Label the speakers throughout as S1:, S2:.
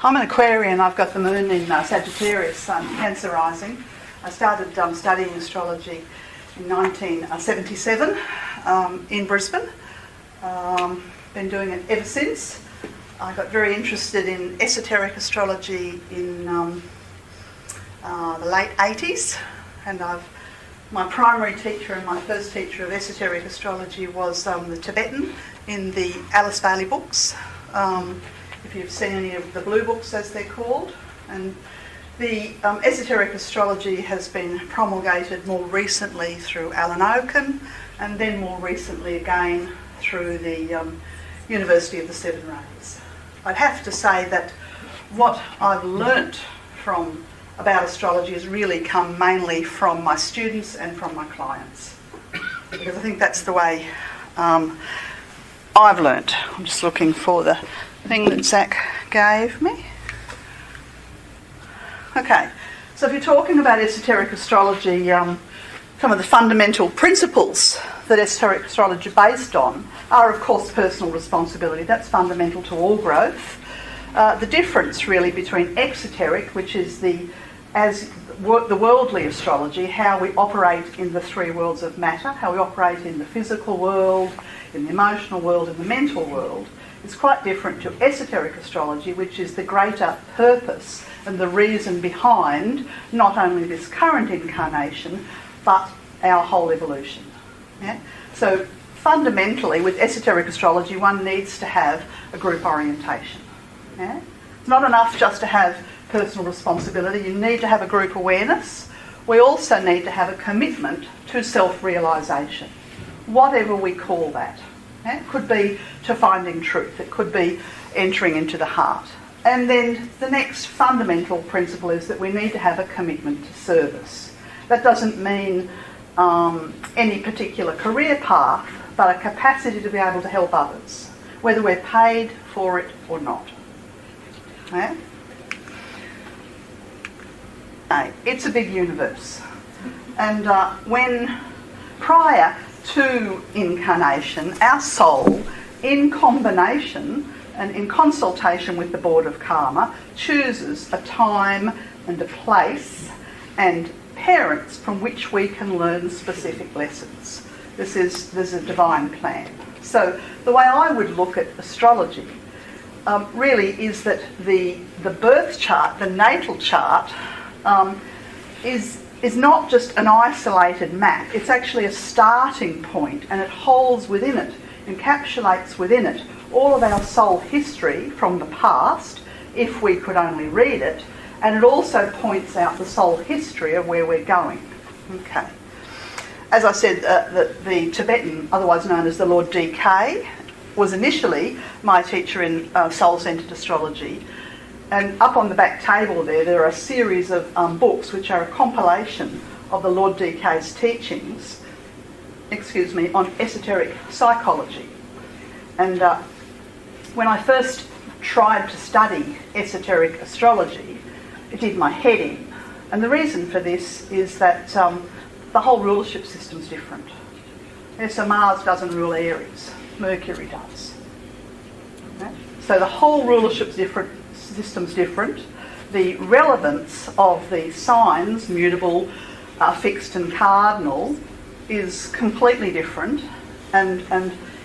S1: I'm an Aquarian. I've got the moon in Sagittarius, Cancer rising. I started studying astrology in 1977 in Brisbane. Been doing it ever since. I got very interested in esoteric astrology in the late 80s, and my primary teacher and my first teacher of esoteric astrology was the Tibetan in the Alice Bailey books. If you've seen any of the blue books, as they're called. And the esoteric astrology has been promulgated more recently through Alan Oken, and then more recently again through the University of the Seven Rays. I'd have to say that what I've learnt about astrology has really come mainly from my students and from my clients, because I think that's the way I've learnt. I'm just looking for the thing that Zach gave me. Okay, so if you're talking about esoteric astrology, some of the fundamental principles that esoteric astrology is based on are, of course, personal responsibility. That's fundamental to all growth. The difference really between exoteric, which is the worldly astrology, how we operate in the three worlds of matter, how we operate in the physical world, in the emotional world, and the mental world, is quite different to esoteric astrology, which is the greater purpose and the reason behind not only this current incarnation, but our whole evolution. Yeah? So fundamentally, with esoteric astrology, one needs to have a group orientation. Yeah? It's not enough just to have personal responsibility. You need to have a group awareness. We also need to have a commitment to self-realisation, whatever we call that. Yeah? It could be to finding truth. It could be entering into the heart. And then the next fundamental principle is that we need to have a commitment to service. That doesn't mean any particular career path, but a capacity to be able to help others, whether we're paid for it or not. Yeah? Okay. It's a big universe. And when prior to incarnation, our soul, in combination and in consultation with the Board of Karma, chooses a time and a place and parents from which we can learn specific lessons. There's a divine plan. So the way I would look at astrology really is that the birth chart, the natal chart, is not just an isolated map. It's actually a starting point, and it holds within it, encapsulates within it, all of our soul history from the past, if we could only read it, and it also points out the soul history of where we're going. Okay. As I said, the Tibetan, otherwise known as the Lord DK, was initially my teacher in soul-centred astrology. And up on the back table there are a series of books which are a compilation of the Lord DK's teachings, on esoteric psychology. And when I first tried to study esoteric astrology, it did my head in. And the reason for this is that the whole rulership system's different. Yeah, so Mars doesn't rule Aries, Mercury does. Okay? So the whole rulership system's different. The relevance of the signs, mutable, fixed and cardinal, is completely different, and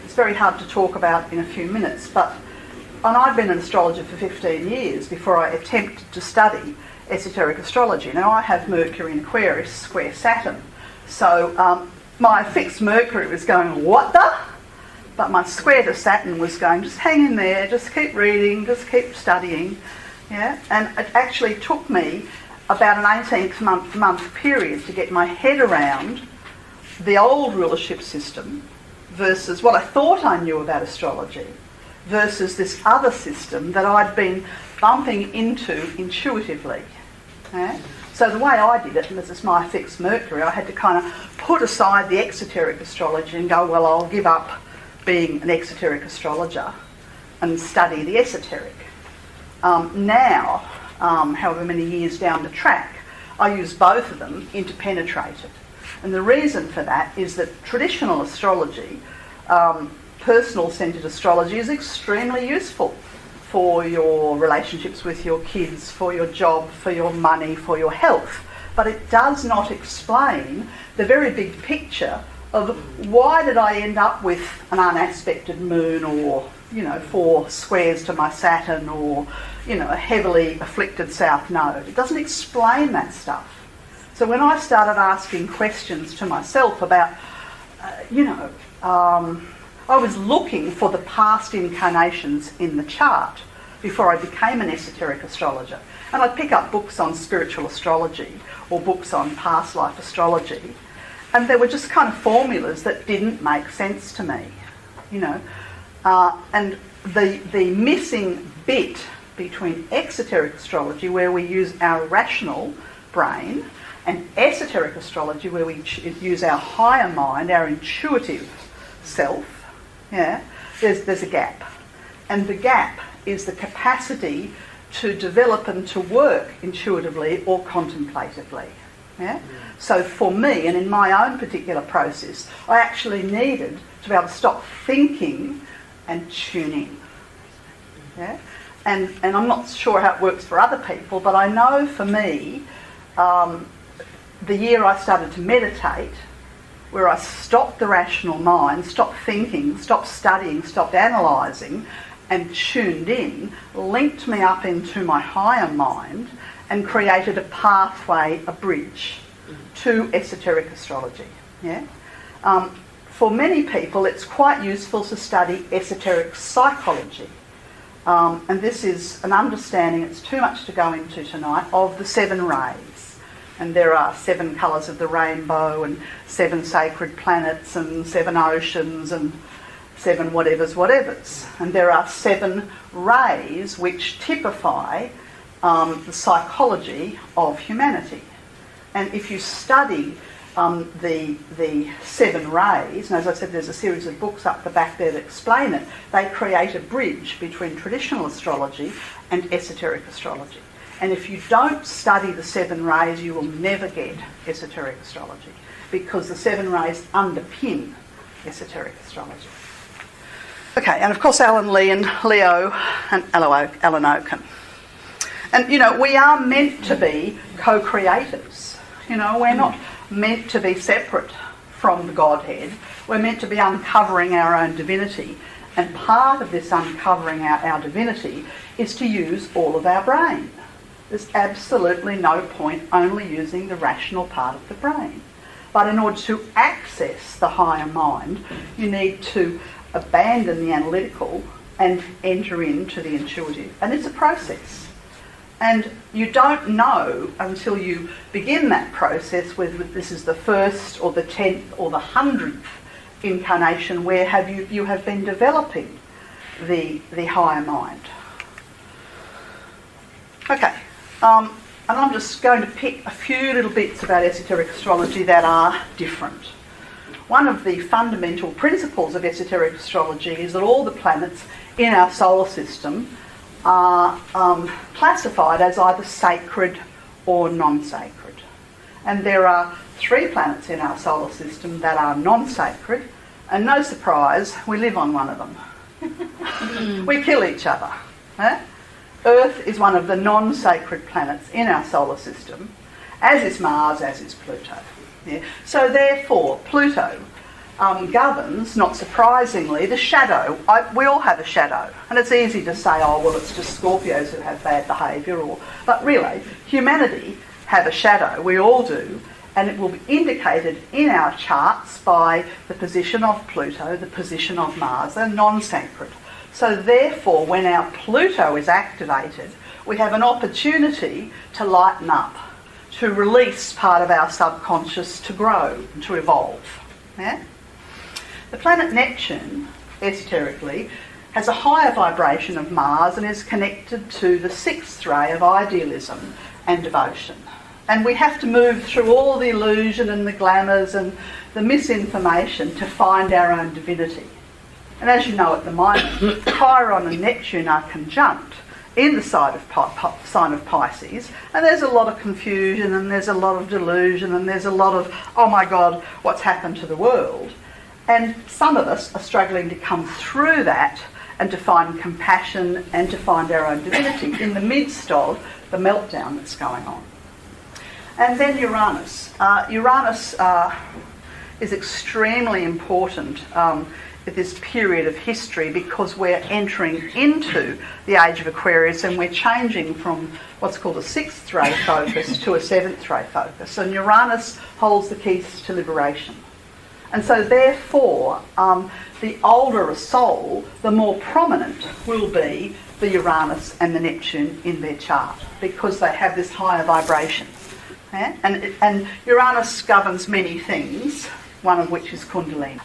S1: it's very hard to talk about in a few minutes. And I've been an astrologer for 15 years before I attempted to study esoteric astrology. Now I have Mercury in Aquarius square Saturn, so my fixed Mercury was going, what the? But my square to Saturn was going, just hang in there, just keep reading, just keep studying. Yeah? And it actually took me about an 18-month period to get my head around the old rulership system versus what I thought I knew about astrology versus this other system that I'd been bumping into intuitively. Yeah? So the way I did it, and this is my fixed Mercury, I had to kind of put aside the exoteric astrology and go, well, I'll give up being an exoteric astrologer and study the esoteric. Now, however many years down the track, I use both of them interpenetrated. And the reason for that is that traditional astrology, personal-centred astrology, is extremely useful for your relationships with your kids, for your job, for your money, for your health. But it does not explain the very big picture of why did I end up with an unaspected moon, or 4 squares to my Saturn, or a heavily afflicted south node. It doesn't explain that stuff. So when I started asking questions to myself about, I was looking for the past incarnations in the chart before I became an esoteric astrologer. And I'd pick up books on spiritual astrology or books on past life astrology, and there were just kind of formulas that didn't make sense to me, and the missing bit between exoteric astrology, where we use our rational brain, and esoteric astrology, where we use our higher mind, our intuitive self, there's a gap. And the gap is the capacity to develop and to work intuitively or contemplatively. So for me, and in my own particular process, I actually needed to be able to stop thinking and tune in. And I'm not sure how it works for other people, but I know for me, the year I started to meditate, where I stopped the rational mind, stopped thinking, stopped studying, stopped analysing, and tuned in, linked me up into my higher mind and created a pathway, a bridge to esoteric astrology. For many people, it's quite useful to study esoteric psychology. And this is an understanding, it's too much to go into tonight, of the 7 rays. And there are 7 colours of the rainbow, and 7 sacred planets, and 7 oceans, and 7 whatevers. And there are 7 rays which typify the psychology of humanity. And if you study the 7 rays, and as I said, there's a series of books up the back there that explain it, they create a bridge between traditional astrology and esoteric astrology. And if you don't study the 7 rays, you will never get esoteric astrology, because the 7 rays underpin esoteric astrology. Okay, and of course Alan Lee and Leo and Alan Oaken. And, we are meant to be co-creators. We're not meant to be separate from the Godhead. We're meant to be uncovering our own divinity. And part of this uncovering our divinity is to use all of our brain. There's absolutely no point only using the rational part of the brain. But in order to access the higher mind, you need to abandon the analytical and enter into the intuitive. And it's a process. And you don't know until you begin that process whether this is the first or the 10th or the 100th incarnation where you have been developing the higher mind. Okay, and I'm just going to pick a few little bits about esoteric astrology that are different. One of the fundamental principles of esoteric astrology is that all the planets in our solar system are classified as either sacred or non-sacred. And there are 3 planets in our solar system that are non-sacred, and no surprise, we live on one of them. We kill each other. Earth is one of the non-sacred planets in our solar system, as is Mars, as is Pluto. So therefore, Pluto governs, not surprisingly, the shadow. We all have a shadow, and it's easy to say, oh, well, it's just Scorpios who have bad behaviour, but really, humanity have a shadow, we all do, and it will be indicated in our charts by the position of Pluto, the position of Mars. They're non-sacred. So therefore, when our Pluto is activated, we have an opportunity to lighten up, to release part of our subconscious, to grow, to evolve. The planet Neptune, esoterically, has a higher vibration of Mars and is connected to the 6th ray of idealism and devotion. And we have to move through all the illusion and the glamours and the misinformation to find our own divinity. And as you know at the moment, Chiron and Neptune are conjunct in the sign of Pisces, and there's a lot of confusion and there's a lot of delusion and there's a lot of, oh my God, what's happened to the world? And some of us are struggling to come through that and to find compassion and to find our own divinity in the midst of the meltdown that's going on. And then Uranus. Uranus is extremely important at this period of history because we're entering into the age of Aquarius and we're changing from what's called a 6th ray focus to a 7th ray focus. And Uranus holds the keys to liberation. And so therefore, the older a soul, the more prominent will be the Uranus and the Neptune in their chart because they have this higher vibration. Yeah? And Uranus governs many things, one of which is Kundalini.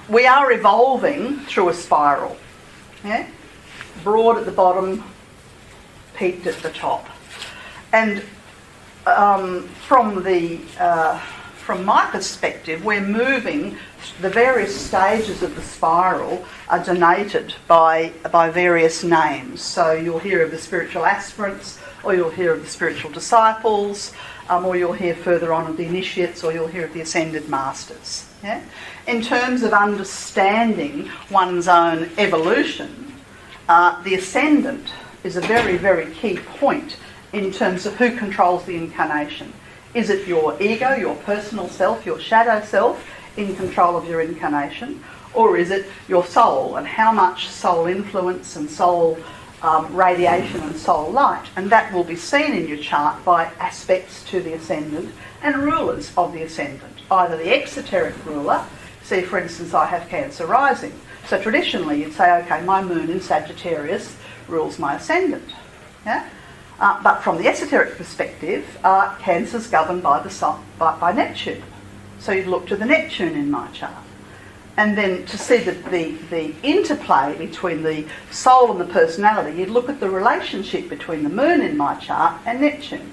S1: We are evolving through a spiral. Yeah? Broad at the bottom, peaked at the top. And from my perspective, we're moving, the various stages of the spiral are denoted by various names. So you'll hear of the spiritual aspirants, or you'll hear of the spiritual disciples, or you'll hear further on of the initiates, or you'll hear of the ascended masters. Yeah? In terms of understanding one's own evolution, the ascendant is a very, very key point in terms of who controls the incarnation. Is it your ego, your personal self, your shadow self in control of your incarnation, or is it your soul and how much soul influence and soul radiation and soul light? And that will be seen in your chart by aspects to the ascendant and rulers of the ascendant. Either the exoteric ruler, see for instance I have Cancer rising. So traditionally you'd say, okay, my moon in Sagittarius rules my ascendant. Yeah? But from the esoteric perspective, Cancer's governed by the sun, by Neptune. So you'd look to the Neptune in my chart. And then to see the interplay between the soul and the personality, you'd look at the relationship between the moon in my chart and Neptune.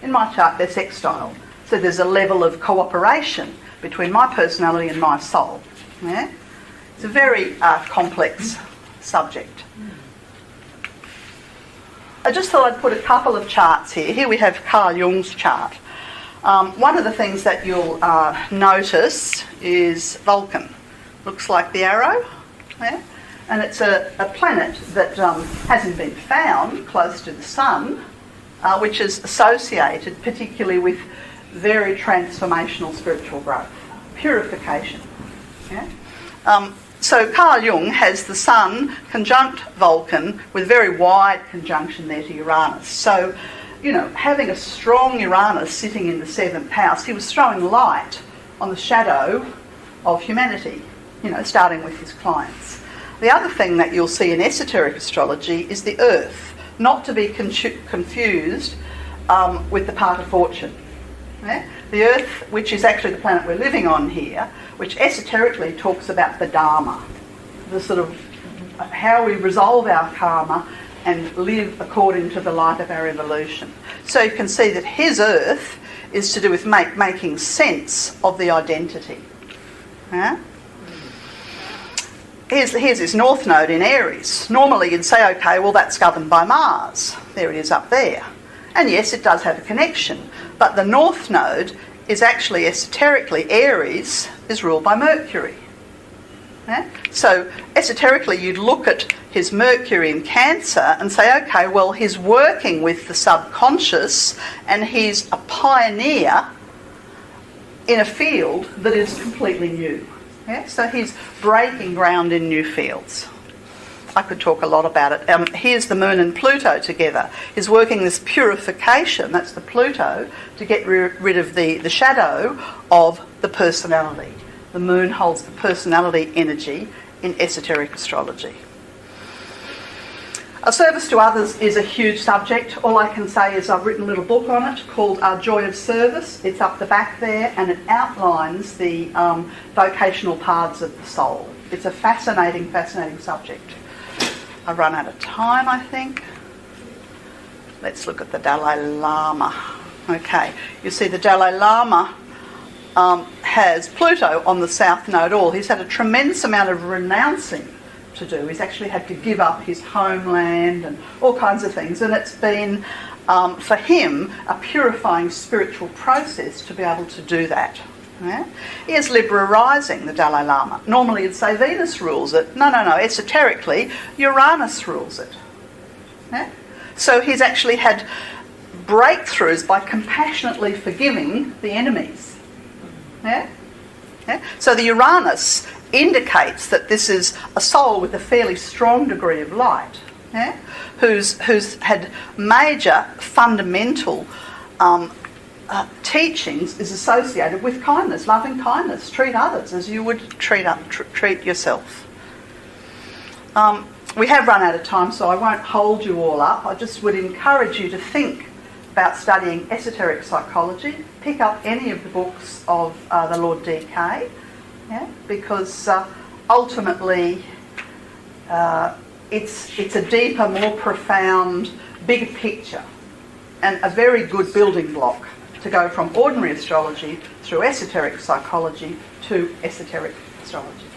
S1: In my chart, they're sextile. So there's a level of cooperation between my personality and my soul. Yeah? It's a very complex subject. I just thought I'd put a couple of charts here. Here we have Carl Jung's chart. One of the things that you'll notice is Vulcan. Looks like the arrow. Yeah? And it's a planet that hasn't been found close to the sun, which is associated particularly with very transformational spiritual growth, purification. Yeah? So Carl Jung has the Sun conjunct Vulcan with very wide conjunction there to Uranus. So, you know, having a strong Uranus sitting in the 7th house, he was throwing light on the shadow of humanity, you know, starting with his clients. The other thing that you'll see in esoteric astrology is the Earth, not to be confused with the part of fortune. Yeah? The Earth, which is actually the planet we're living on here, which esoterically talks about the Dharma, the sort of how we resolve our karma and live according to the light of our evolution. So you can see that his Earth is to do with making sense of the identity. Yeah? Here's his North Node in Aries. Normally you'd say, okay, well that's governed by Mars. There it is up there. And yes, it does have a connection. But the North Node is actually esoterically, Aries is ruled by Mercury. Yeah? So esoterically you'd look at his Mercury in Cancer and say, okay, well he's working with the subconscious and he's a pioneer in a field that is completely new. Yeah? So he's breaking ground in new fields. I could talk a lot about it. Here's the Moon and Pluto together. He's working this purification, that's the Pluto, to get rid of the shadow of the personality. The Moon holds the personality energy in esoteric astrology. A service to others is a huge subject. All I can say is I've written a little book on it called Joy of Service. It's up the back there and it outlines the vocational paths of the soul. It's a fascinating, fascinating subject. I've run out of time, I think. Let's look at the Dalai Lama. Okay, you see the Dalai Lama has Pluto on the South Node all. He's had a tremendous amount of renouncing to do. He's actually had to give up his homeland and all kinds of things. And it's been, for him, a purifying spiritual process to be able to do that. Yeah? Here's Libra rising, the Dalai Lama. Normally you'd say Venus rules it. No, esoterically, Uranus rules it. Yeah? So he's actually had breakthroughs by compassionately forgiving the enemies. Yeah? Yeah? So the Uranus indicates that this is a soul with a fairly strong degree of light, yeah? who's had major fundamental teachings is associated with kindness, loving kindness. Treat others as you would treat yourself. We have run out of time, so I won't hold you all up. I just would encourage you to think about studying esoteric psychology. Pick up any of the books of the Lord D.K., yeah? Because ultimately it's a deeper, more profound, bigger picture, and a very good building block to go from ordinary astrology through esoteric psychology to esoteric astrology.